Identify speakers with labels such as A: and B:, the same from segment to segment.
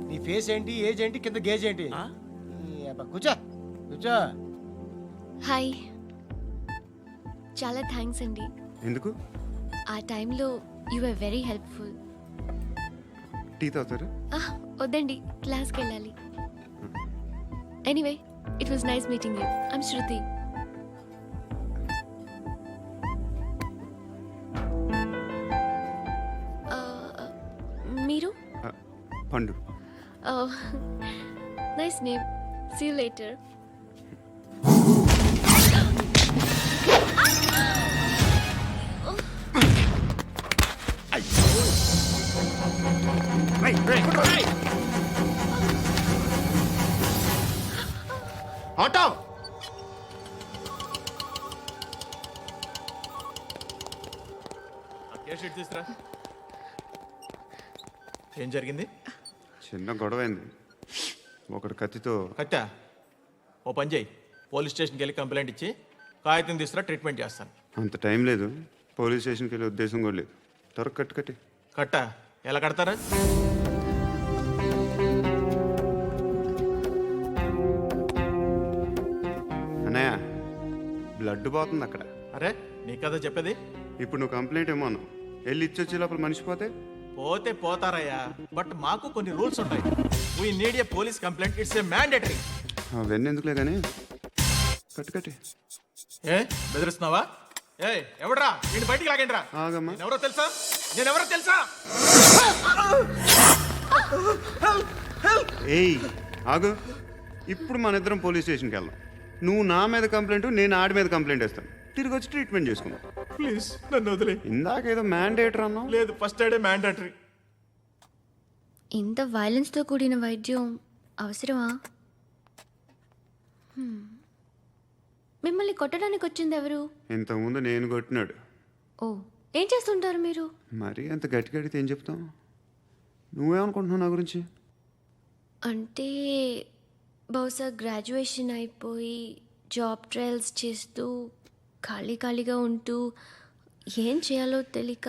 A: నీ ఫేస్ ఏంటి, ఏజ్ ఏంటి, కింద గేజ్ ఏంటి? కూర్చో కూర్చో.
B: హాయ్, చాలా థ్యాంక్స్ అండి.
C: ఎందుకు?
B: ఆ టైంలో you are very helpful.
C: Tea తాగుతారు?
B: వద్దండి, క్లాస్కి వెళ్ళాలి. Anyway, it was nice meeting you. I'm Shruti. మీరు?
C: Pandu.
B: Nice name. See you later.
A: Auto తీసుకురా. ఏం జరిగింది?
C: చిన్న గొడవ అయింది. ఒకడు కత్తితో.
A: కట్టా? ఓ పని చేయి, పోలీస్ స్టేషన్కి వెళ్ళి కంప్లైంట్ ఇచ్చి కాగితం తీసుకురా, ట్రీట్మెంట్ చేస్తాను.
C: అంత టైం లేదు. పోలీస్ స్టేషన్కి వెళ్ళే ఉద్దేశం కూడా లేదు. త్వరగా కట్టి.
A: కట్టా? ఎలా కడతారా?
C: అన్నయ్య, బ్లడ్ పోతుంది అక్కడ.
A: అరే, నీ కదా చెప్పేది.
C: ఇప్పుడు నువ్వు కంప్లైంట్ ఏమో అన్నావు. వెళ్ళి ఇచ్చొచ్చే లోపల మనిషి పోతే
A: పోతే పోతారయ్యా, బట్ మాకు కొన్ని రూల్స్ ఉంటాయి. We need a police complaint. It's a mandatory.
C: అవన్నీ ఎందుకులే కానీ కట్టి.
A: ఏ బెదిరిస్తున్నావా? ఏ ఎవడ్రా? నేను బయటికి లాగండి రా.
C: ఆగమ్మా.
A: నేనెవరో తెలుసా?
C: ఏయ్ ఆగు. ఇప్పుడు మన ఇద్దరం పోలీస్ స్టేషన్కి వెళ్దాం. నువ్వు నా మీద కంప్లైంట్, నేను ఆడి మీద కంప్లైంట్ వేస్తాను. తిరిగి వచ్చి ట్రీట్మెంట్ చేసుకుందాం.
A: ప్లీజ్ నన్ను వదిలే.
C: ఇందాక ఏదో మ్యాండేటర్ అన్నావు.
A: లేదు, ఫస్ట్ ఎయిడే మ్యాండేటరీ.
B: ఇంత వైలెన్స్తో కూడిన వైద్యం అవసరమా? మిమ్మల్ని కొట్టడానికి వచ్చింది ఎవరు?
C: ఇంతకుముందు నేను కొట్టినాడు.
B: ఓ, ఏం చేస్తుంటారు మీరు?
C: మరి అంత గట్టి గడితే ఏం చెప్తావు? నువ్వేమనుకుంటున్నావు నా గురించి?
B: అంటే బహుశా గ్రాడ్యుయేషన్ అయిపోయి జాబ్ ట్రయల్స్ చేస్తూ ఖాళీగా ఉంటూ ఏం చేయాలో తెలియక.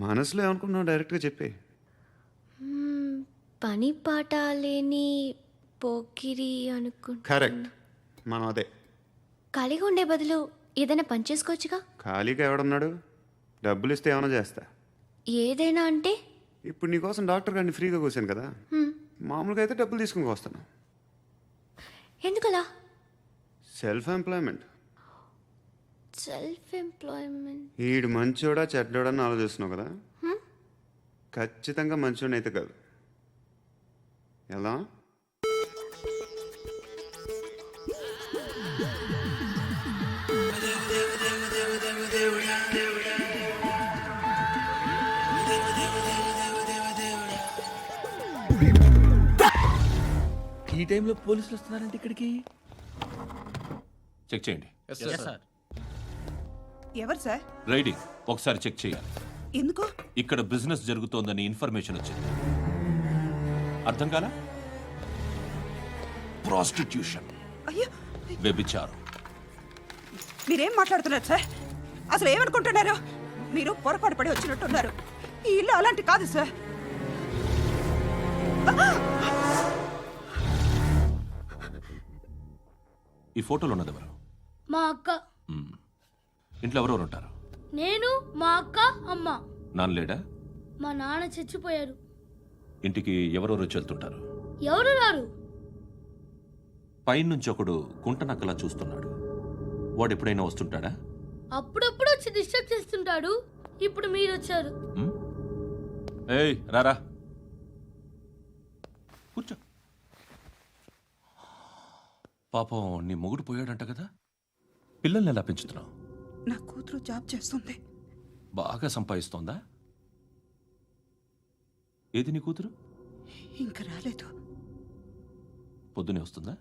C: మనసులో ఏమనుకుంటున్నావు డైరెక్ట్గా చెప్పే.
B: పని పాట లేని పోకిరి అనుకుంటా.
C: కరెక్ట్, మనం అదే.
B: ఖాళీగా ఉండే బదులు ఏదైనా పని చేసుకోవచ్చుగా.
C: ఖాళీగా ఎవడున్నాడు? డబ్బులు ఇస్తే ఏమైనా చేస్తా.
B: ఏదైనా అంటే?
C: ఇప్పుడు నీకోసం డాక్టర్ గారిని ఫ్రీగా కూర్చాను కదా. మామూలుగా అయితే డబ్బులు తీసుకుని వస్తాను.
B: ఎందుకలా?
C: Self employment. ఈడు మంచోడా చెడ్డోడా అని ఆలోచిస్తున్నావు కదా. ఖచ్చితంగా మంచోడని అయితే కాదు. ఎలా?
D: ఈ టైంలో పోలీసులు వస్తున్నారంటే ఇక్కడికి.
E: చెక్ చేయండి.
F: ఎవరు సార్?
E: రైడింగ్ ఒకసారి చెక్ చేయాలి.
F: ఎందుకు?
E: ఇక్కడ బిజినెస్ జరుగుతోందని ఇన్ఫర్మేషన్ వచ్చింది. అర్థం కాలా? ప్రాస్టిట్యూషన్,
F: అయ్యో,
E: వ్యభిచారం.
F: మీరేం మాట్లాడుతున్నారు సార్? అసలు ఏమనుకుంటున్నారు? మీరు పొరపాటు పడి వచ్చినట్టున్నారు. ఈ ఇల్లు అలాంటి కాదు సార్.
E: ఈ ఫోటోలో ఉన్నది ఎవరు?
G: మా అక్క.
E: ఇంట్లో ఎవరెవరు ఉంటారు?
G: నేను, మా అక్క, అమ్మ.
E: నాన్న లేడా?
G: మా నాన్న చచ్చిపోయారు.
E: ఇంటికి ఎవరెవరు వచ్చి వెళ్తుంటారు?
G: ఎవరు రారు.
E: పైనుంచి ఒకడు గుంట నక్కలా చూస్తున్నాడు. వాడు ఎప్పుడైనా వస్తుంటాడా?
G: అప్పుడప్పుడు వచ్చి డిస్టర్బ్ చేస్తుంటాడు. ఇప్పుడు మీరు వచ్చారు.
E: ఏయ్ రారా, కూర్చో. పాపం నీ మొగుడు పోయాడంట కదా. పిల్లల్ని ఎలా పెంచుతున్నావు?
F: నా కూతురు జాబ్ చేస్తుంది.
E: బాగా సంపాదిస్తోందా? ఏది నీ కూతురు?
F: ఇంకా రాలేదు.
E: పొద్దునే వస్తుందా?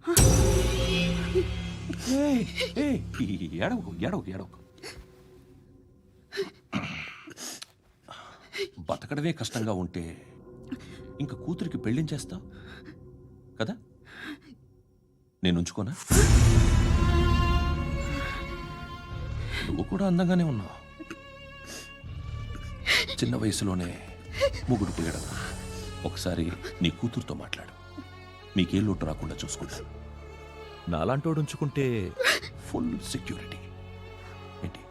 E: ఏడవకు. బతకడమే కష్టంగా ఉంటే ఇంకా కూతురికి పెళ్ళించేస్తావు కదా. నేను ఉంచుకోనా? నువ్వు కూడా అందంగానే ఉన్నావు. చిన్న వయసులోనే ముగుడు పోయడం. ఒకసారి నీ కూతురుతో మాట్లాడు, మీకే లోటు రాకుండా చూసుకుంటాను. నాలాంటోడు ఉంచుకుంటే ఫుల్ సెక్యూరిటీ. ఏంటి,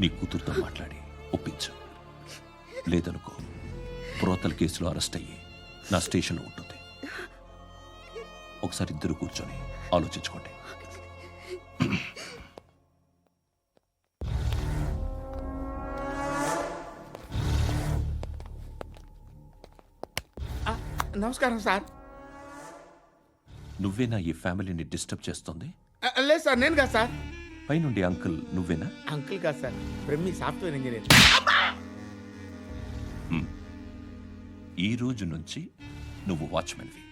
E: నీ కూతురుతో మాట్లాడి ఒప్పించు. లేదనుకో, ప్రోతల కేసులో అరెస్ట్ అయ్యి నా స్టేషన్లో ఉంటుంది. ఒకసారి ఇద్దరు కూర్చొని ఆలోచించుకోండి.
H: నమస్కారం సార్.
E: నువ్వేనా ఈ ఫ్యామిలీని డిస్టర్బ్ చేస్తుంది?
H: లేదు సార్, నేను కాదు సార్.
E: పైనుండి అంకుల్ నువ్వేనా?
H: అంకుల్ కాదు సార్, బ్రహ్మి సాఫ్ట్వేర్ ఇంజనీర్.
E: ఈ రోజు నుంచి నువ్వు వాచ్మెన్వి.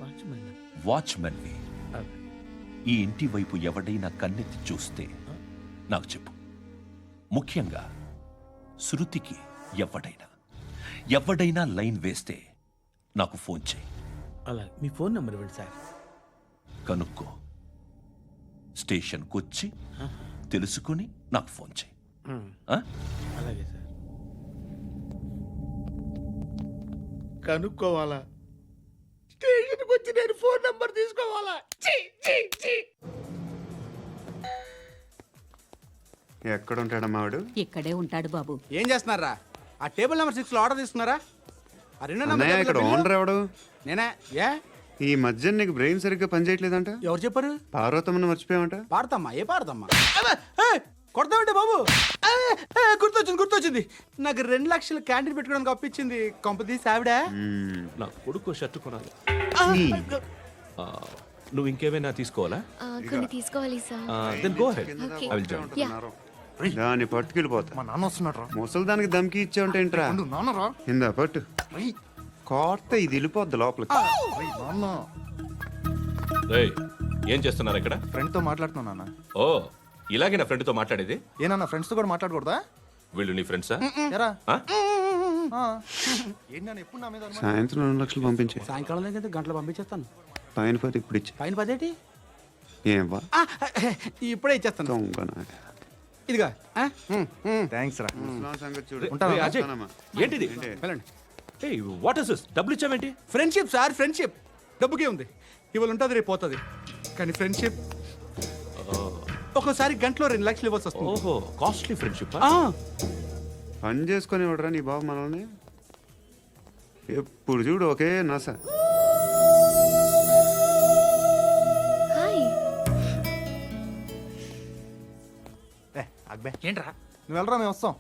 H: వాచ్మెన్.
E: వాచ్మెన్వి. ఈ ఇంటి వైపు ఎవడైనా కన్నెత్తి చూస్తే నాకు చెప్పు. ముఖ్యంగా శృతికి ఎవడైనా లైన్ వేస్తే నాకు ఫోన్ చేయి.
H: అలా మీ ఫోన్ నెంబర్ ఇవ్వండి సార్.
E: కనుక్కో, స్టేషన్కి వచ్చి తెలుసుకుని నాకు ఫోన్ చేయి. ఆ?
H: అలాగే సార్. కనుక్కోవాలా? స్టేషన్కి వచ్చి నేను ఫోన్ నెంబర్ తీసుకోవాలా? ఛీ, ఛీ, ఛీ.
C: ఎక్కడ ఉంటాడమ్మా వాడు?
F: ఇక్కడే ఉంటాడు బాబు.
I: ఏం చేస్తున్నారా? ఆ టేబుల్ నెంబర్ 6 లో ఆర్డర్ తీసుకున్నారా? ఆ రెండో
C: అన్నయ్య, ఇక్కడ
I: నెంబర్
C: ఓనర్ ఎవడు?
I: నేనే. ఏ
C: ఈ మధ్య నీకు బ్రెయిన్ సరిగ్గా పనిచేయట్లేదంట.
I: ఎవరు చెప్పారు?
C: పార్వతమ్మను మర్చిపోయామంట.
I: పాడతామ్మా, ఏ పాడతామ్మా? కొడతామంటే బాబు. గుర్తొచ్చింది. నాకు 2 లక్షలు క్యాంటీన్ పెట్టుకోవడానికి అప్పించింది కొంపదీసి ఆవిడ.
E: నా కొడుకు షర్టు కొనాలి. నువ్వు ఇంకేమైనా తీసుకోవాలా?
B: కొన్ని తీసుకోవాలి sir.
E: Then go ahead.
B: Okay.
E: I will join.
C: దాన్ని పట్టుకెళ్ళిపోతా.
H: మా నాన్న వస్తున్నాడు రా.
C: ముసలి దానికి దమ్కి ఇచ్చావంటే ఏంట్రా?
H: నాన్న రా.
C: ఇందా పట్టు. కోర్త ఇది వెళ్ళిపోద్ది లోపలికి.
H: నాన్న
E: ఏయ్, ఏం చేస్తున్నారు ఇక్కడ?
H: ఫ్రెండ్ తో మాట్లాడుతున్నా నాన్న.
E: ఓ, ఇలాగే నా ఫ్రెండ్తో మాట్లాడేది?
H: ఏనన్నా ఫ్రెండ్స్ తో కూడా మాట్లాడకూడదా?
E: వీళ్ళు నీ ఫ్రెండ్సా?
H: ఎరా
E: ఆ?
H: ఏంటి నాన్న ఎప్పుడు నా మీద అనుమానం?
C: సాయంత్రం 2 లక్షలు పంపించే.
I: సాయంకాలం దగ్గర గంటలు పంపించేస్తాను.
C: పైన 10 ఇప్పుడు ఇచ్చే.
I: పైన 10 ఏంటి?
C: ఏం వా
I: ఇప్పుడే ఇచ్చేస్తాను.
C: దొంగనా.
I: ఇదిగా
H: థ్యాంక్స్ రా.
C: ముసలాం సంగతి చూడు.
E: ఏయ్, అజయ్,
C: ఉంటానమ్మా.
E: ఏంటిది?
I: వెళ్ళండి.
E: ఏయ్, వాట్ ఇస్ దిస్? డబ్బులు ఇచ్చావేంటి?
I: Friendship sir, friendship. డబ్బుకే ఉంది. ఇవాళ ఉంటుంది, రేపు పోతుంది. కానీ ఫ్రెండ్షిప్ ఒక్కోసారి గంటలో 2 లక్షలు ఇవ్వాల్సి వస్తుంది.
E: ఓహో, కాస్ట్లీ ఫ్రెండ్షిప్.
I: ఆ,
C: పని చేసుకొని ఇవ్వడరా నీ బాబు మనల్ని? ఎప్పుడు చూడు ఒకే నస.
B: హాయ్.
H: అక్బే
I: ఏంట్రా?
H: నువ్వు వెళ్ళరా, మేము వస్తాం.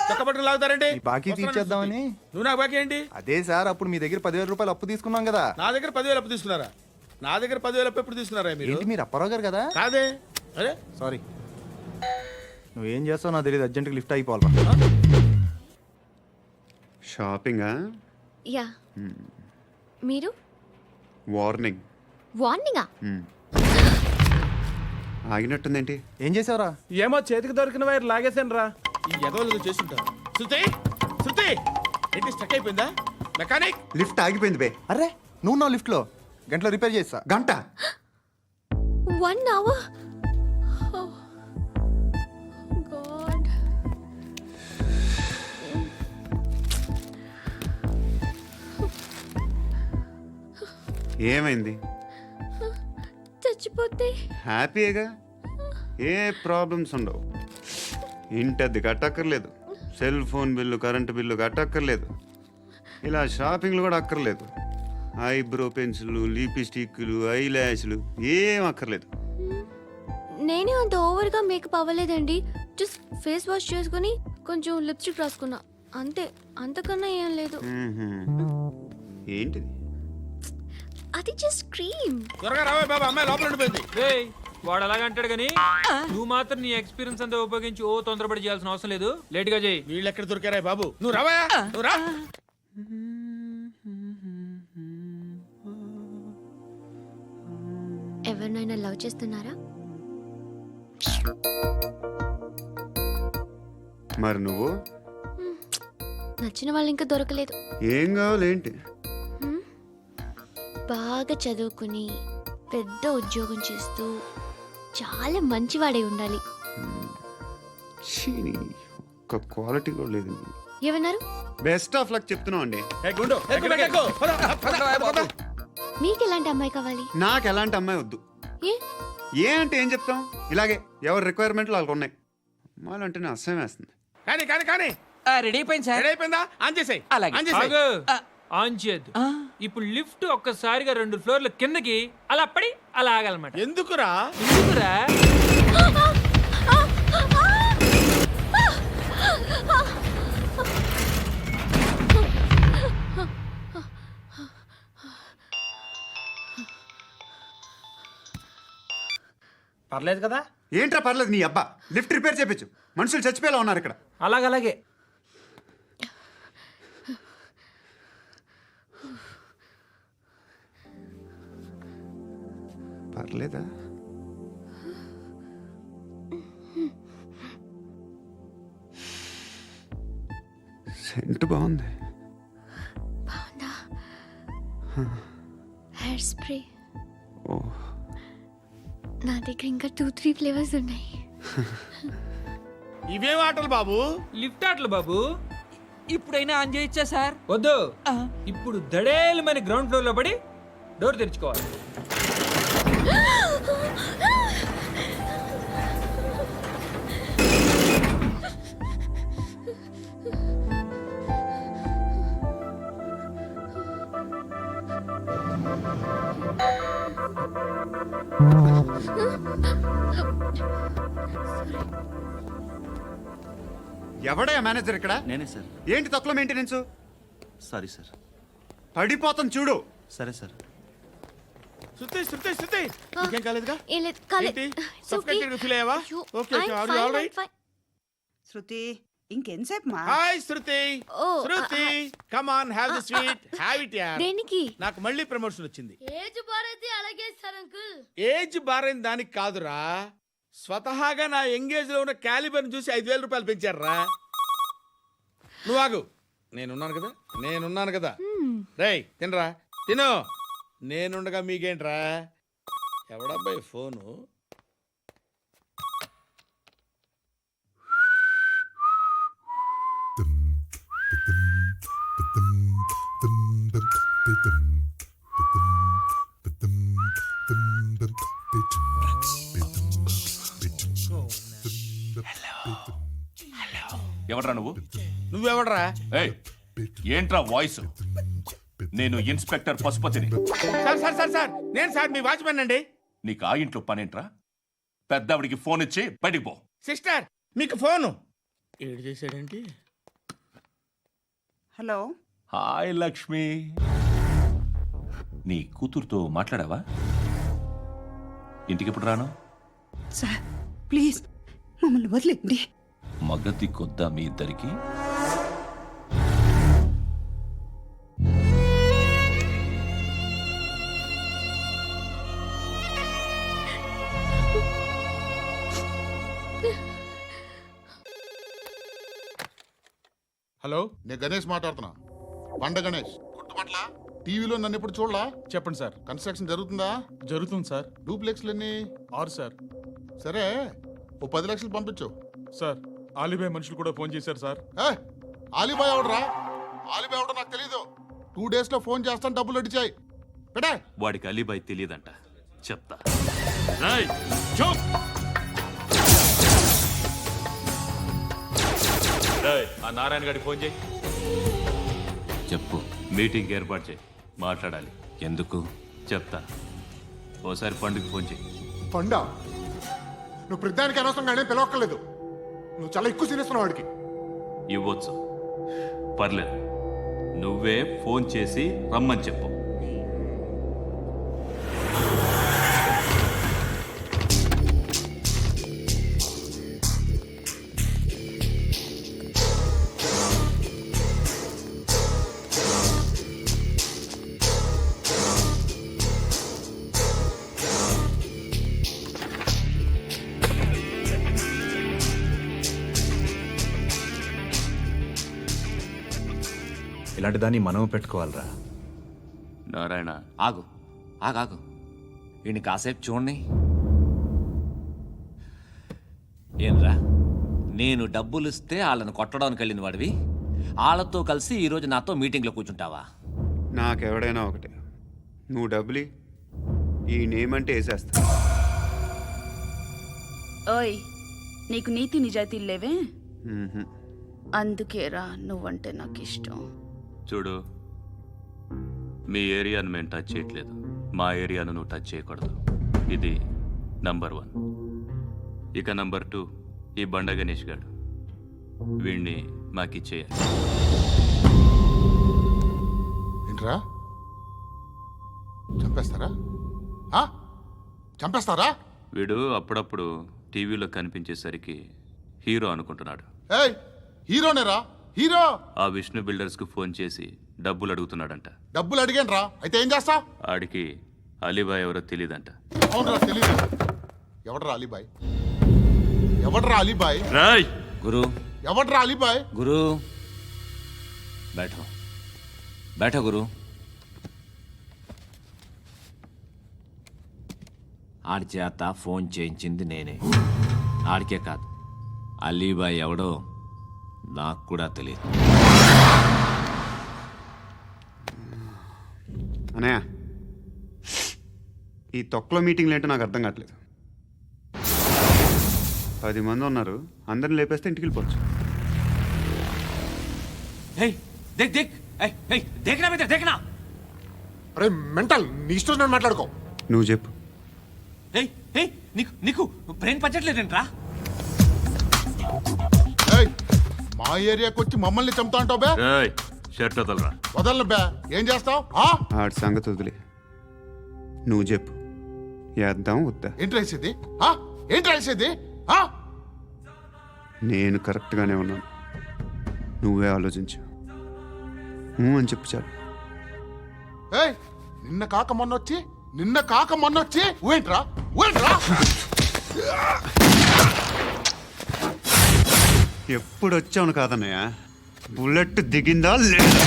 A: చక్కబట్టలు లాగుతారండి.
H: ఈ బాకీ తీర్చేద్దామని.
A: నువ్వు నాకు బాకీ ఏంటి?
H: అదే సార్, అప్పుడు మీ దగ్గర 10,000 రూపాయలు అప్పు తీసుకున్నాం కదా.
A: నా దగ్గర 10,000 అప్పు తీసుకున్నారా? నా దగ్గర 10,000 అప్పు ఎప్పుడు తీసుకున్నారా మీరు?
H: ఏంటి మీరు అప్పారావు గారు కదా?
A: కాదే. అరే
H: సారీ. నువ్వేం చేస్తావు నాకు తెలియదు, అర్జెంట్గా లిఫ్ట్ అయిపోవాలి.
C: షాపింగా?
B: యా. మీరు?
C: వార్నింగ్.
B: వార్నింగా?
C: ఆగినట్టుందేంటి?
H: ఏం చేసావురా?
D: ఏమో చేతికి దొరికిన వైర్ లాగేసాను రా.
A: ఈ ఎదవలు చేస్తుంటారు. శృతి ఏంటి స్టక్ అయిపోయిందా? మెకానిక్.
C: లిఫ్ట్ ఆగిపోయింది బే.
H: అరే నువ్వు నా లిఫ్ట్లో గంటలో రిపేర్ చేస్తా.
C: గంట?
B: 1 hour? Oh. God.
C: ఏమైంది?
B: చచ్చిపోతే?
C: హ్యాపీగా, ఏ ప్రాబ్లమ్స్ ఉండవు. ఇంటద్ది కట్టక్కర్లేదు, cell phone bill, current bill కట్టక్కర్లేదు, ఇలా షాపింగ్లు కూడా అక్కర్లేదు. ఐబ్రో పెన్సిల్లు, లిప్స్టిక్లు, ఐ ల్యాష్లు ఏం అక్కర్లేదు.
B: నేనే అంత ఓవర్గా మేకప్ అవ్వలేదండి. జస్ట్ ఫేస్ వాష్ చేసుకుని కొంచెం లిప్స్టిక్ రాసుకున్నా అంతే. అంతకన్నా ఏం లేదు.
C: ఏంటిది?
B: అది జస్ట్ క్రీమ్.
A: త్వరగా రావే బాబా, అమ్మాయి లోపల ఉండిపోయింది.
D: వాడు అలాగ అంటాడు కానీ నువ్వు మాత్రం నీ ఎక్స్పీరియన్స్ అంతా ఉపయోగించి తొందరపడి చేయాల్సిన అవసరం లేదు. లేట్ గా చేయి.
A: వీళ్ళు ఎక్కడ దొరికారా బాబు? నువ్వు రావా, నువ్వు రా.
B: ఎవరినైనా లవ్ చేస్తున్నారా?
C: మరి నువ్వు?
B: నచ్చిన వాళ్ళు ఇంకా దొరకలేదు.
C: ఏం కావాలేంటి?
B: బాగా చదువుకుని పెద్ద ఉద్యోగం చేస్తూ చాలా మంచివాడే ఉండాలి.
C: ఛీ, ఒక్క క్వాలిటీ కూడా లేదు.
B: ఏమన్నారు?
C: బెస్ట్ ఆఫ్ లక్ చెప్తున్నావు అండి.
B: మీకు ఎలాంటి అమ్మాయి కావాలి?
C: నాకు ఎలాంటి అమ్మాయి వద్దు.
B: ఏ
C: ఏ అంటే ఏం చెప్తాం, ఇలాగే ఎవరి రిక్వైర్మెంట్లు వాళ్ళకు ఉన్నాయి. అమ్మాయిలు అంటేనే అసహ్యం వేస్తుంది.
H: కానీ కానీ కానీ
J: రెడీ అయిపోయింది సార్.
H: రెడీ అయిపోయిందా? ఆన్ చేసేయ్.
J: అలాగే.
H: ఆన్ చేసేయ్.
D: ఆగు. ఆన్ చేయద్దు. ఇప్పుడు లిఫ్ట్ ఒక్కసారిగా 2 ఫ్లోర్ల కిందకి అలా పడి అలా ఆగాలన్నమాట.
H: ఎందుకురా?
D: ఎందుకురా?
H: పర్లేదు కదా?
C: ఏంట్రా పర్లేదు నీ అబ్బా, లిఫ్ట్ రిపేర్ చేయించు. మనుషులు చచ్చిపోయేలా ఉన్నారు ఇక్కడ.
H: అలాగలాగే.
C: పర్లేదా? సెంట్ బాగుంది.
B: బాగుందా? Hair spray.
C: ఓ,
B: నా దగ్గర ఇంకా 2-3 ఫ్లేవర్స్ ఉన్నాయి.
H: ఇవేం ఆటలు బాబు?
D: లిఫ్ట్ ఆటలు బాబు.
J: ఇప్పుడైనా ఆన్ చేయొచ్చా సార్?
D: వద్దు. ఇప్పుడు దడేలమైన గ్రౌండ్ ఫ్లోర్ లో పడి డోర్ తెరుచుకోవాలి.
C: ఎవడయ్యా మేనేజర్ ఇక్కడ?
K: నేనే సార్.
C: ఏంటి తక్కువ మెయింటెనెన్స్?
K: Sorry sir.
C: పడిపోతాం చూడు.
K: సరే సార్.
H: శృతి శృతి శృతి నీకేం కాలేదుగా?
B: ఏం లేదు, కాలేదు.
H: ఏంటి?
B: It's okay.
H: Suffocated feel అయ్యావా?
B: అయ్యో,
H: Okay, okay.
B: I'm
H: Are you
B: fine,
H: all right?
B: I'm fine.
F: శృతి ఇంకెంతసేపు మా?
H: Hi Shruti.
B: Oh,
H: Shruti come on have the sweet. Have it యార్.
B: దేనికి?
H: నాకు మళ్ళీ ప్రమోషన్ వచ్చింది.
G: ఏజ్ బారైతే అలాగే సార్ అంకుల్.
H: ఏజ్ బారైన దానికి కాదురా, స్వతహాగా నా ఎంగేజ్ లో ఉన్న క్యాలిబర్ చూసి 5,000 రూపాయలు పెంచారా. నువ్వు ఆగు, నేనున్నాను కదా. రేయ్ తినరా, తిను. నేనుండగా మీకేంట్రా? ఎవడబ్బాయి ఫోను?
E: ఎవడ్రా నువ్వు?
H: నువ్వెవడరా?
E: ఏయ్, ఏంట్రా వాయిస్? నేను ఇన్స్పెక్టర్ పశుపతిని.
H: సార్ సార్ సార్ సార్ నేను సార్ మీ వాచ్మెన్ అండి.
E: నీకు ఆ ఇంట్లో పనేంట్రా? పెద్దవిడికి ఫోన్ ఇచ్చి బయటికి పో.
H: సిస్టర్ మీకు ఫోను. ఏడు చేశాడేంటి?
F: హలో.
E: హాయ్ లక్ష్మి. నీ కూతురుతో మాట్లాడావా? ఇంటికి ఎప్పుడు రాను?
F: సార్ ప్లీజ్ మమ్మల్ని వదిలేండి.
E: మగతి కొద్దా మీ ఇద్దరికి?
I: హలో,
L: నేను గణేష్ మాట్లాడుతున్నా. బండ గణేష్ గుర్తుపట్ల? టీవీలో నన్ను ఎప్పుడు చూడలా?
I: చెప్పండి సార్.
L: కన్స్ట్రక్షన్ జరుగుతుందా?
I: జరుగుతుంది సార్.
L: డూప్లెక్స్లు ఎన్ని?
I: 6 సార్.
L: సరే, ఓ 10 లక్షలు పంపించు.
I: సార్, ఆలిబాయ్ మనుషులు కూడా ఫోన్ చేశారు సార్.
L: ఆలిబాయ్ ఎవడరా? ఆలిబాయ్ ఎవడో నాకు తెలీదు. 2 days లో ఫోన్ చేస్తాను, డబ్బులు అడిచాయి పెడే.
E: వాడికి అలీబాయ్ తెలియదంట, చెప్తా. ఆ నారాయణ గారికి ఫోన్ చేయి. చెప్పు. మీటింగ్ ఏర్పాటు చేయి, మాట్లాడాలి. ఎందుకు చెప్తా. ఓసారి పండుగ ఫోన్ చేయి.
L: పండా, నువ్వు ప్రతిదానికి అనవసరంగానే పిలవక్కర్లేదు. నువ్వు చాలా ఎక్కువ సీనిస్తున్నావు వాడికి.
E: ఇవ్వచ్చు, పర్లేదు. నువ్వే ఫోన్ చేసి రమ్మని చెప్పు.
I: ఇలాంటి దాన్ని మనం పెట్టుకోవాలరా.
E: నారాయణ,
J: ఆగు ఆగాగు, వీడిని కాసేపు చూడండి. ఏంరా నేను డబ్బులు ఇస్తే వాళ్ళని కొట్టడానికి వెళ్ళిన వాడివి వాళ్ళతో కలిసి ఈరోజు నాతో మీటింగ్లో కూర్చుంటావా?
C: నాకెవడైనా ఒకటే, నువ్వు డబ్బులి, ఈ నేమ్ అంటే వేసేస్తా.
F: ఓయ్, నీకు నీతి నిజాయితీలు లేవే,
C: మ్మ్హ్మ్.
F: అందుకేరా నువ్వంటే నాకు ఇష్టం.
E: చూడు, మీ ఏరియాను మేము టచ్ చేయట్లేదు, మా ఏరియాను నువ్వు టచ్ చేయకూడదు. ఇది నంబర్ 1. ఇక నంబర్ 2, ఈ బండ గణేష్ గారు, వీణ్ణి మాకిచ్చేయాలి.
L: ఏంట్రా, చంపేస్తారా? ఆ? చంపేస్తారా?
E: వీడు అప్పుడప్పుడు టీవీలో కనిపించేసరికి హీరో అనుకుంటున్నాడు.
L: ఏయ్, హీరోనేరా, హీరో.
E: ఆ విష్ణు బిల్డర్స్కు ఫోన్ చేసి డబ్బులు అడుగుతున్నాడంట.
L: డబ్బులు అడిగాను రా, అయితే ఏం చేస్తా?
E: ఆడికి అలీబాయ్ ఎవరో తెలియదంట.
L: అవునరా, తెలీదు. ఎవడరా అలీబాయ్? ఎవడరా అలీబాయ్?
E: రాయ్
J: గురు,
L: ఎవడరా అలీబాయ్?
J: గురు, బైఠో బైఠో గురు. ఆడి చేత ఫోన్ చేయించింది నేనే. ఆడికే కాదు, అలీబాయ్ ఎవడో నాకు కూడా తెలియదు.
C: అనయ్య, ఈ తొక్కలో మీటింగ్లు ఏంటో నాకు అర్థం కావట్లేదు. 10 మంది ఉన్నారు, అందరిని లేపేస్తే ఇంటికి వెళ్ళిపోవచ్చు.
J: దేక్ దేక్ దేఖనా బేటా దేఖనా.
L: అరే మెంటల్, నీ ఇష్టం నేను మాట్లాడుకో.
C: నువ్వు చెప్పు.
J: నీకు నీకు బ్రెయిన్ పచ్చట్లేదంట్రా?
L: ఏయ్, మా ఏరియాకి వచ్చి మమ్మల్ని చంపుతా అంటావు బే?
E: రాయ్ షర్ట్ వదలరా.
L: వదలను బే, ఏం చేస్తావు?
C: ఆడి సంగతి వదిలే, నువ్వు చెప్పు, వేద్దాం వద్దా?
L: ఏంటి రాసేది? ఏంటి రాసేది?
C: నేను కరెక్ట్గానే ఉన్నాను, నువ్వే ఆలోచించు. అని చెప్పు చాలు.
L: ఏయ్, నిన్న కాక మొన్నొచ్చి ఊయంట్రా.
C: ఎప్పుడు వచ్చావును కాదన్నయ్య, బుల్లెట్ దిగిందా లేదా?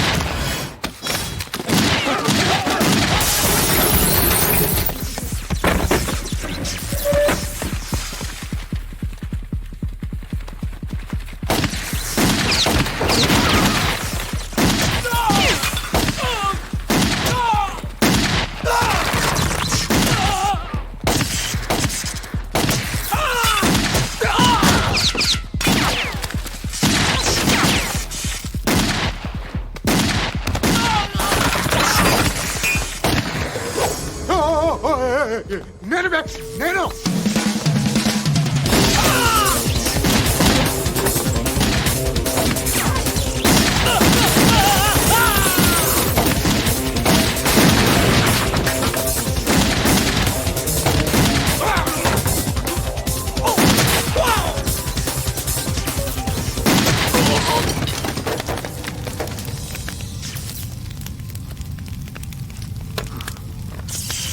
L: నేను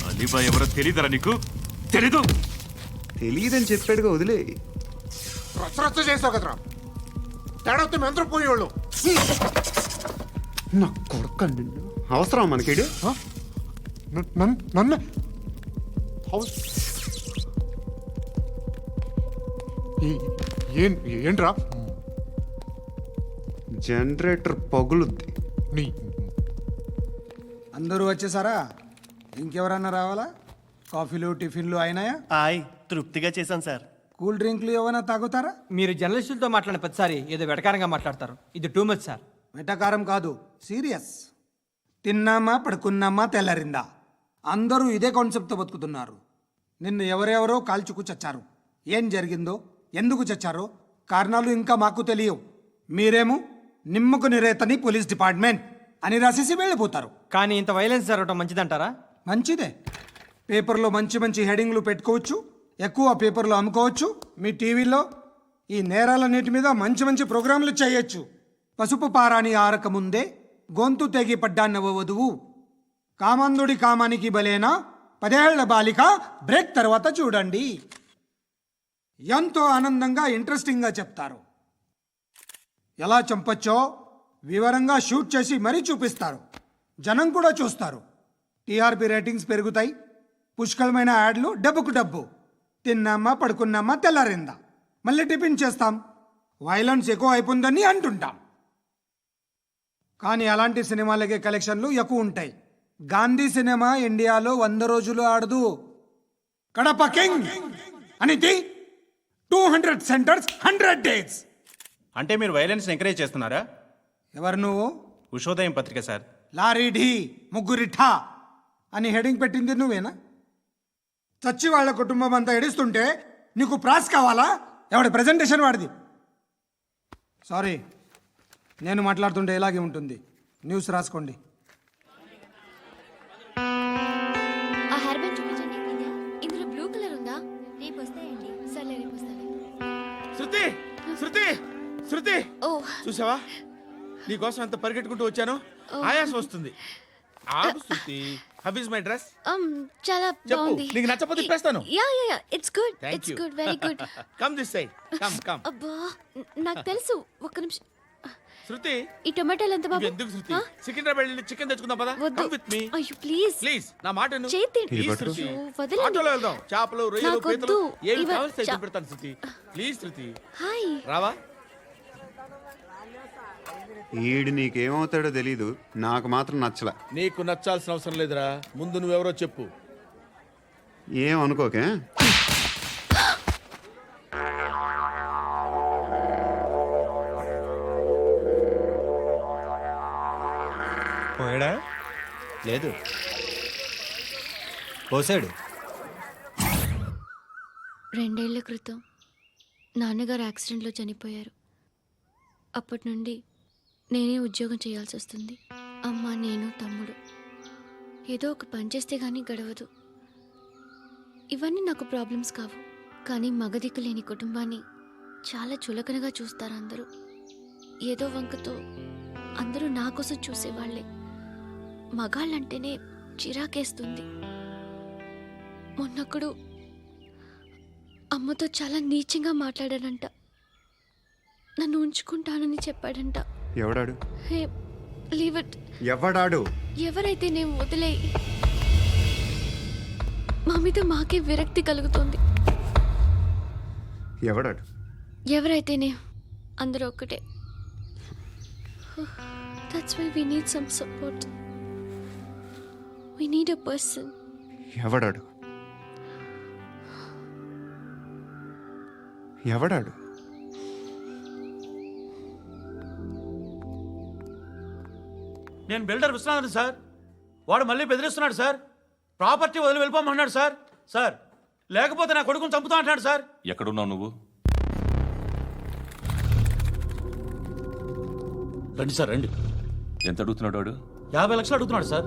E: అలీబాయ్ ఎవరో తెలీదరా నీకు? తెలీదు?
C: తెలియదని చెప్పాడుగా, వదిలే.
L: రచ్చ చేసావు కదరా, తేడా వస్తే మెంతరం పోయేవాళ్ళు.
C: నా కొడుకు నిన్ను అవసరం మనకిడు.
L: నన్ను ఏంట్రా?
C: జనరేటర్ పగులుద్ది.
L: నీ
I: అందరూ వచ్చేసారా? ఇంకెవరన్నా రావాలా? కాఫీలు టిఫిన్లు అయినాయా?
K: తృప్తిగా చేశాను సార్.
I: కూల్ డ్రింక్లు ఏమైనా తాగుతారా?
D: మీరు జర్నలిస్టులతో మాట్లాడిన ప్రతిసారి ఏదో వెటకారంగా మాట్లాడతారు. ఇది టూ మచ్ సార్.
I: వెటకారం కాదు, సీరియస్. తిన్నామా పడుకున్నామా తెల్లరిందా, అందరూ ఇదే కాన్సెప్ట్తో బతుకుతున్నారు. నిన్ను ఎవరెవరో కాల్చుకు చచ్చారు. ఏం జరిగిందో, ఎందుకు చచ్చారో కారణాలు ఇంకా మాకు తెలియవు. మీరేమో నిమ్మకు నిరేతని పోలీస్ డిపార్ట్మెంట్ అని రాసేసి వెళ్ళిపోతారు.
D: కానీ ఇంత వైలెన్స్ జరగటం మంచిదంటారా?
I: మంచిదే. పేపర్లో మంచి మంచి హెడింగ్లు పెట్టుకోవచ్చు, ఎక్కువ పేపర్లు అమ్ముకోవచ్చు. మీ టీవీలో ఈ నేరాలన్నిటి మీద మంచి మంచి ప్రోగ్రాంలు చేయొచ్చు. పసుపు పారాని ఆరక ముందే గొంతు తెగి పడ్డాన్నవ వధువు, కామందుడి కామానికి బలేనా 10 ఏళ్ల బాలిక బ్రేక్ తర్వాత చూడండి. ఎంతో ఆనందంగా ఇంట్రెస్టింగ్గా చెప్తారు. ఎలా చంపచ్చో వివరంగా షూట్ చేసి మరీ చూపిస్తారు. జనం కూడా చూస్తారు. టీఆర్పీ రేటింగ్స్ పెరుగుతాయి. పుష్కలమైన యాడ్లు, డబ్బుకు డబ్బు. తిన్నామా పడుకున్నామా తెల్లారిందా, మళ్ళీ టిఫిన్ చేస్తాం, వైలెన్స్ ఎక్కువ అయిపోయిందని అంటుంటాం. కానీ అలాంటి సినిమాలకే కలెక్షన్లు ఎక్కువ ఉంటాయి. గాంధీ సినిమా ఇండియాలో 100 రోజులు ఆడదు. కడప కింగ్ అనితి 200 సెంటర్స్ 100 డేస్.
K: అంటే మీరు వైలెన్స్ ఎంకరేజ్ చేస్తున్నారా?
I: ఎవరు నువ్వు?
K: ఉషోదయం పత్రిక సార్.
I: లారీ ఢీ ముగ్గురిఠా అని హెడింగ్ పెట్టింది నువ్వేనా? చచ్చి వాళ్ళ కుటుంబం అంతా ఎడుస్తుంటే నీకు ప్రాస్ కావాలా? ఎవడి ప్రజెంటేషన్ వాడిది. సారీ, నేను మాట్లాడుతుంటే ఇలాగే ఉంటుంది. న్యూస్ రాసుకోండి.
B: ఆ హెయిర్ బ్యాండ్ చూపించండి. ఇందులో బ్లూ కలర్ ఉందా? రేపు వస్తాయండి. సర్లే, రేపు వస్తాను.
H: శృతి శృతి శృతి
B: ఓ,
H: చూసావా నీకోసం ఎంత పరిగెట్టుకుంటూ వచ్చాను. ఆయాసం వస్తుంది. ఆగు Shruti. How is my dress?
B: చాలా
H: చెప్పు.
B: బాగుంది.
H: నీకు నచ్చకపోతే తిప్పేస్తాను.
B: Yeah yeah yeah, it's good.
H: Thank
B: it's
H: you.
B: Good, very good.
H: Come this side. Come come.
B: అబ్బా, నాకు తెలుసు. ఒక్క నిమిషం.
H: శృతి
B: ఈ టొమాటోలు ఎంత బాబు?
H: ఎందుకు శృతి?
B: ఆ?
H: సికింద్రాబాద్ వెళ్ళి చికెన్ తెచ్చుకుందాం పదా.
B: వద్దు.
H: కమ్ విత్ మీ
B: అయ్యో ప్లీజ్.
H: ప్లీజ్. నా మాట విను.
B: చేతి
H: ప్లీజ్ శృతి.
B: అయ్యో, వదలండి.
H: ఆటోలో వెళ్దాం. చేపలు, రొయ్యలు,
B: నాకొద్దు.
H: పీతలు ఏమి
B: ఇవ-
H: కావాలి
B: చా-
H: పెడతాను శృతి. Please Shruti.
B: హాయ్.
H: రావా?
C: ఈడు నీకేమవుతాడో తెలీదు, నాకు మాత్రం నచ్చలా.
H: నీకు నచ్చాల్సిన అవసరం లేదురా. ముందు నువ్వెవరో చెప్పు.
C: ఏం అనుకోకే.
K: పోయాడా? లేదు, పోసాడు.
B: 2 ఏళ్ల క్రితం నాన్నగారు యాక్సిడెంట్లో చనిపోయారు. అప్పటి నుండి నేనే ఉద్యోగం చేయాల్సి వస్తుంది. అమ్మ, నేను, తమ్ముడు ఏదో ఒక పని చేస్తే కానీ గడవదు. ఇవన్నీ నాకు ప్రాబ్లమ్స్ కావు, కానీ మగదిక్కు లేని కుటుంబాన్ని చాలా చులకనగా చూస్తారు అందరూ. ఏదో వంకతో అందరూ నా కోసం చూసేవాళ్లే. మగాళ్ళంటేనే చిరాకేస్తుంది. మొన్నప్పుడు అమ్మతో చాలా నీచంగా మాట్లాడాడంట. నన్ను ఉంచుకుంటానని చెప్పాడంట.
C: ఎవడాడు?
B: హే, లీవ్ ఇట్.
C: ఎవడాడు?
B: ఎవరైతే నేను వదిలే. మా మీద మాకే విరక్తి కలుగుతుంది.
C: ఎవడాడు?
B: ఎవరైతేనే అందరూ ఒక్కటే. That's why we need some support. We need a person.
C: ఎవడాడు? ఎవడాడు?
K: నేను బిల్డర్ విశ్వనాథన్ సార్. వాడు మళ్ళీ బెదిరిస్తున్నాడు సార్. ప్రాపర్టీ వదిలి వెళ్ళిపోమన్నాడు సార్. సార్, లేకపోతే నా కొడుకుని చంపుతా అంటున్నాడు సార్.
E: ఎక్కడున్నావు నువ్వు?
K: రండి సార్, రండి.
E: ఎంత అడుగుతున్నాడు వాడు?
K: 50 లక్షలు అడుగుతున్నాడు సార్.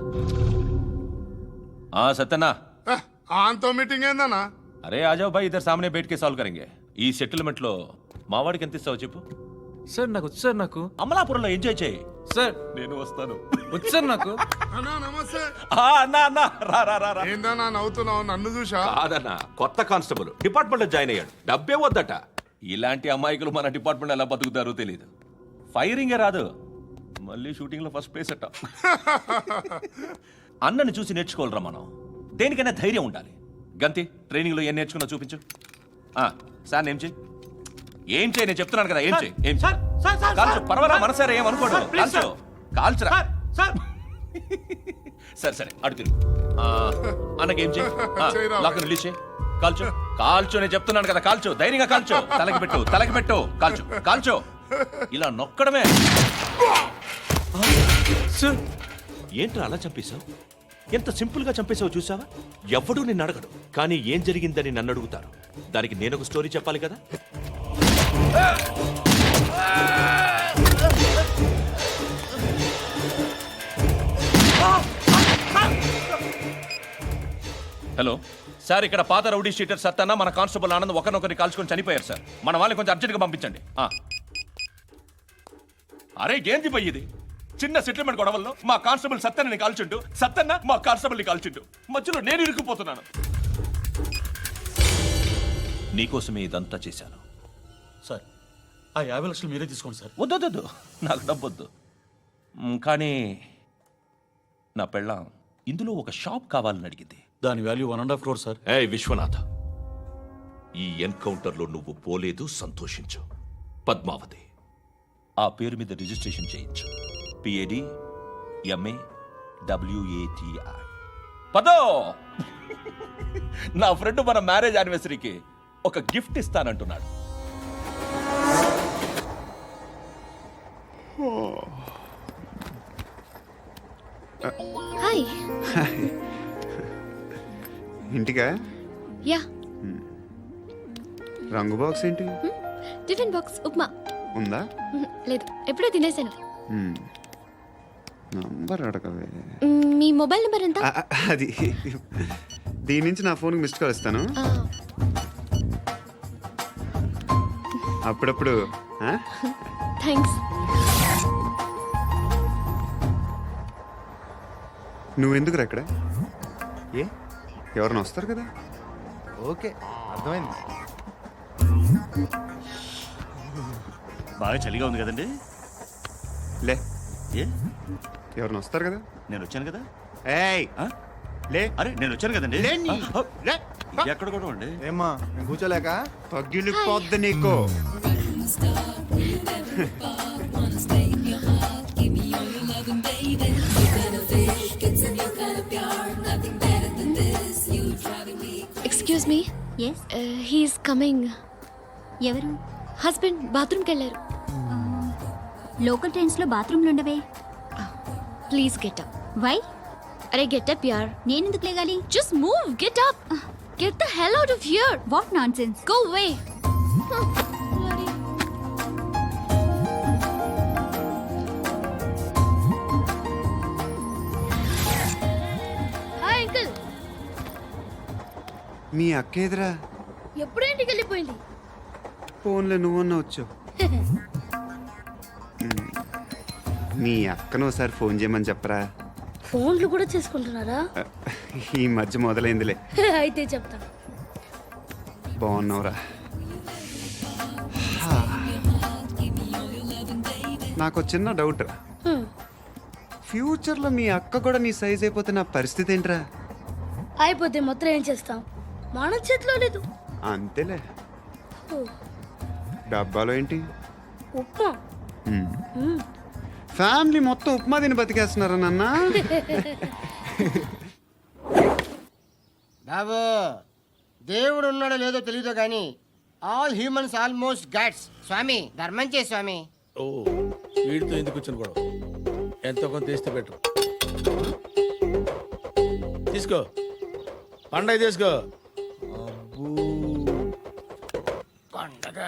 E: సత్యన్నా,
L: ఆంతో మీటింగ్ ఏందన్నా?
E: అరే ఆజావ్ భాయ్, ఇద్దరు సామనే బయట కే సాల్వ్ కరెంగే. ఈ సెటిల్మెంట్ లో మా వాడికి ఎంత ఇస్తావు చెప్పు.
D: సార్ నాకు వచ్చు సార్. నాకు
E: అమలాపురంలో ఎంజాయ్ చేయి.
D: సార్
E: నేను వస్తాను.
D: వచ్చు సార్ నాకు.
L: అన్నా నమస్తే.
E: అన్నా అన్నా, రా రా రా రా.
L: ఏందన్నా నవ్వుతున్నావు? నన్ను చూసా?
E: కాదన్నా, కొత్త కానిస్టేబుల్ డిపార్ట్మెంట్ లో జాయిన్ అయ్యాడు. డబ్బే వద్దట. ఇలాంటి అమాయకులు మన డిపార్ట్మెంట్ ఎలా బతుకుతారో తెలియదు. ఫైరింగే రాదు, మళ్ళీ షూటింగ్ లో ఫస్ట్ ప్లేస్ అట్ట. అన్నని చూసి నేర్చుకోవాలరా మనం. దేనికైనా ధైర్యం ఉండాలి. గంతి, ట్రైనింగ్ లో ఏం నేర్చుకున్నా చూపించు. సార్ ఏం చేయి, ఏం చేయి, నేను చెప్తున్నాను కదా. ఏం చేయి, ఏం చేయి. కాల్చు, పర్వాలా, మనసారా ఏమనుకోడు. కాల్చు, కాల్చురా. సరే సరే, అడు తిరుగు. అన్నకేం చేయి, లాక్ రిలీజ్ చేయి. కాల్చు, కాల్చు, నేను చెప్తున్నాను కదా. కాల్చు, ధైర్యంగా కాల్చు. తలకి పెట్టు, తలకి పెట్టు. కాల్చు, కాల్చు. ఇలా నొక్కడమే. ఏంట్రా అలా చంపేశావు? ఎంత సింపుల్ గా చంపేశావు చూసావా? ఎవ్వడూ నిన్ను అడగడు, కానీ ఏం జరిగిందని నన్ను అడుగుతారు. దానికి నేను ఒక స్టోరీ చెప్పాలి కదా. హలో సార్, ఇక్కడ పాత రౌడీ షీటర్ సత్తన్న, మన కానిస్టేబుల్ ఆనంద్ ఒకరినొకరిని కాల్చుకొని చనిపోయారు సార్. మన వాళ్ళని కొంచెం అర్జెంట్గా పంపించండి. అరే ఏంది పోయి ఇది? చిన్న సెటిల్మెంట్ గొడవల్లో మా కానిస్టేబుల్ సత్తన్నని కాల్చుంటూ, సత్తన్న మా కానిస్టేబుల్ని కాల్చుంటూ, మధ్యలో నేను ఇరుక్కుపోతున్నాను. నీకోసమే ఇదంతా చేశాను
K: సార్. ఆ 50 లక్షలు మీరే తీసుకోండి సార్.
E: వద్దొద్దు, నాకు డబ్బొద్దు. కానీ నా పెళ్ళాం ఇందులో ఒక షాప్ కావాలని అడిగింది.
K: దాని వాల్యూ 1.5 crore సార్.
E: ఏ విశ్వనాథ, ఈ ఎన్కౌంటర్లో నువ్వు పోలేదు, సంతోషించు.
M: పద్మావతి. ఆ పేరు మీద రిజిస్ట్రేషన్ చేయించు. పిఏడి ఎంఏ WATI. పదో, నా ఫ్రెండ్ మన మ్యారేజ్ యానివర్సరీకి ఒక గిఫ్ట్ ఇస్తానంటున్నాడు.
B: హాయ్.
C: ఇంటికా?
B: యా.
C: రంగు బాక్స్ ఏంటి?
B: Tiffin box upma.
C: ఉందా?
B: లేదు, ఎప్పుడో తినేసాను.
C: నంబర్ అడగవే.
B: మీ మొబైల్ నెంబర్ ఎంత?
C: అది దీని నుంచి నా ఫోన్కి మిస్డ్ కాల్ ఇస్తాను. అప్పుడప్పుడు.
B: థ్యాంక్స్.
C: నువ్వెందుకు అక్కడ? ఏ ఎవరైనా వస్తారు కదా?
A: ఓకే, అర్థమైంది.
K: బాగా చలిగా ఉంది కదండి.
C: లే,
K: ఏ
C: ఎవరైనా వస్తారు కదా?
K: నేను వచ్చాను కదా.
C: ఏయ్ లే.
K: అరే నేను వచ్చాను కదండి.
C: లే.
K: ఎక్కడ కూడా అండి.
A: ఏమ్మా నేను కూర్చోలేక?
C: పగిలిపోద్ది నీకు.
B: Excuse me.
G: Yes,
B: he's coming.
G: ఎవరు?
B: హస్బెండ్ బాత్రూమ్కి వెళ్ళారు.
G: లోకల్ ట్రైన్స్ లో బాత్రూమ్లు ఉండవే.
B: Please get up.
G: వై?
B: అరే గెట్ అప్ యార్.
G: నేనెందుకు లేగాలి?
B: Just move, get up. Get the hell out of here.
G: What nonsense.
B: Go away.
G: Hi uncle.
C: మీ అక్క ఎదురా?
G: ఎప్పుడు ఇంటికి వెళ్ళిపోయింది?
C: ఫోన్లో నువ్వన్నా వచ్చావు. మీ అక్కను ఒకసారి ఫోన్ చేయమని చెప్పరా.
G: ఫోన్లు కూడా చేసుకుంటున్నారా?
C: ఈ మధ్య మొదలైందిలే.
G: అయితే చెప్తా.
C: బాగున్నావురా? నాకు చిన్న డౌట్ రా. ఫ్యూచర్లో మీ అక్క కూడా నీ సైజ్ అయిపోతే నా పరిస్థితి ఏంట్రా?
G: అయిపోతే మొత్తం ఏం చేస్తాం? మన చేతిలో లేదు.
C: అంతేలే. డబ్బాలో ఏంటి?
G: ఉప్మా.
C: ఫ్యామిలీ మొత్తం ఉప్మా తిని బతికేస్తున్నారా నాన్న?
N: బాబు, దేవుడు ఉన్నాడో లేదో తెలియదు కానీ ఆల్ హ్యూమన్స్ ఆల్మోస్ట్ గాడ్స్. స్వామి ధర్మం చే స్వామి.
H: ఓ, వీడితో ఎందుకు వచ్చిన గొడవ? ఎంతో కొంత తీస్తే పెట్టు. తీసుకో, పండగ తీసుకో.
N: పండగ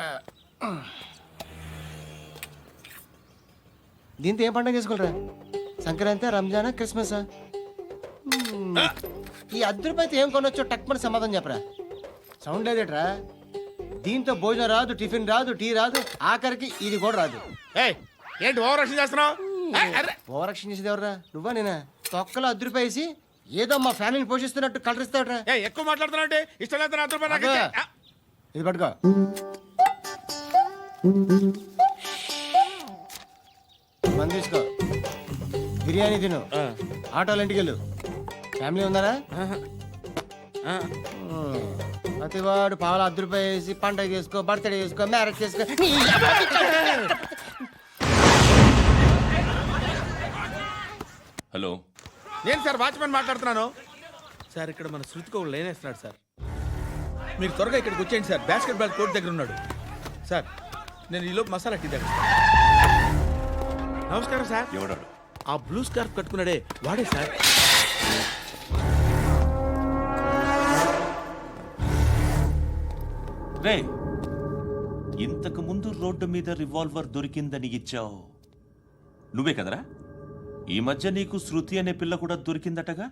N: దీంతో ఏం పండగ చేసుకోలేరా? సంక్రాంతి, రంజానా, క్రిస్మసా? ఈ ₹10 ఏం కొనొచ్చో టక్మని సమాధానం చెప్పరా. సౌండ్ లేదేట్రా? దీంతో భోజనం రాదు, టిఫిన్ రాదు, టీ రాదు, ఆఖరికి ఇది కూడా రాదు.
H: ఏయ్, ఏంటి ఓవర్ యాక్షన్ చేస్తున్నావు?
N: ఓవర్ యాక్షన్ చేసేది ఎవరా? నువ్వా నేనా? తొక్కలో ₹10 వేసి ఏదో మా ఫ్యామిలీని పోషిస్తున్నట్టు కలరిస్తావుట్రా.
H: ఎక్కువ మాట్లాడుతున్నావు. ఇష్టం లేదు ₹10
N: ఇది పట్టుకో. మంది తీసుకో, బిర్యానీ తిను, ఆటోలు ఇంటికి వెళ్ళు. ఫ్యామిలీ ఉన్నారా? ప్రతివాడు పావులు ₹10 వేసి పండగ చేసుకో, బర్త్డే చేసుకో, మ్యారేజ్ చేసుకో.
M: హలో,
H: నేను సార్ వాచ్మెన్ మాట్లాడుతున్నాను. సార్ ఇక్కడ మన శృతికి ఒక లైన్ వేస్తున్నాడు సార్. మీరు త్వరగా ఇక్కడికి వచ్చేయండి సార్. బాస్కెట్ బాల్ కోర్ట్ దగ్గర ఉన్నాడు సార్. నేను ఈలోపు మసాలా టీ దగ్గర. నమస్కారం సార్.
M: ఎవడాడు?
H: ఆ బ్లూ స్కార్ఫ్ కట్టుకున్నాడే వాడే సార్.
M: రే, ఇంతకు ముందు రోడ్డు మీద రివాల్వర్ దొరికిందని ఇచ్చావు నువ్వే కదరా? ఈ మధ్య నీకు శృతి అనే పిల్ల కూడా దొరికిందటగా?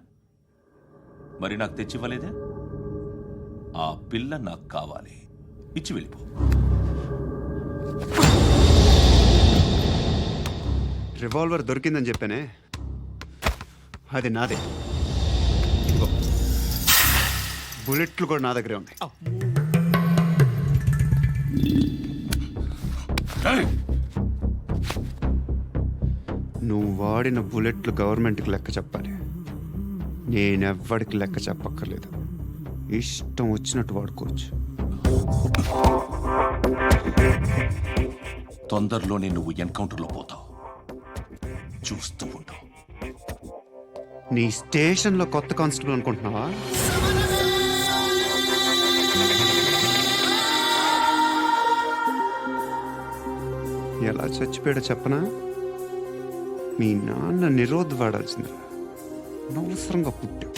M: మరి నాకు తెచ్చివ్వలేదే? ఆ పిల్ల నాకు కావాలి, ఇచ్చి వెళ్ళిపో.
C: రివాల్వర్ దొరికిందని చెప్పానే, అది నాదే. ఇదిగో, బుల్లెట్లు కూడా నా దగ్గరే ఉన్నాయి. నువ్వు వాడిన బుల్లెట్లు గవర్నమెంట్కి లెక్క చెప్పాలి. నేనెవ్వడికి లెక్క చెప్పక్కర్లేదు. ఇష్టం వచ్చినట్టు వాడుకోవచ్చు.
M: తొందరలోనే నువ్వు ఎన్కౌంటర్లో పోతావు. చూస్తూ ఉంటావు.
C: నీ స్టేషన్లో కొత్త కానిస్టేబుల్ అనుకుంటున్నావా? ఎలా చచ్చిపోయాడో చెప్పనా? మీ నాన్న నిరోధ్ వాడాల్సింది. అనవసరంగా పుట్టావు.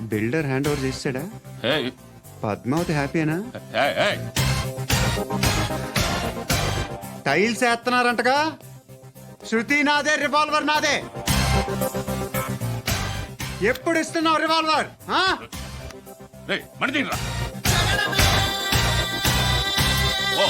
C: బిల్డర్ హ్యాండ్ ఓవర్ చేసాడా? పద్మావతి హ్యాపీనా? టైల్స్ వేస్తున్నారంటగా. శృతి నాదే, రివాల్వర్ నాదే. ఎప్పుడు ఇస్తున్నావు రివాల్వర్?
M: ఓ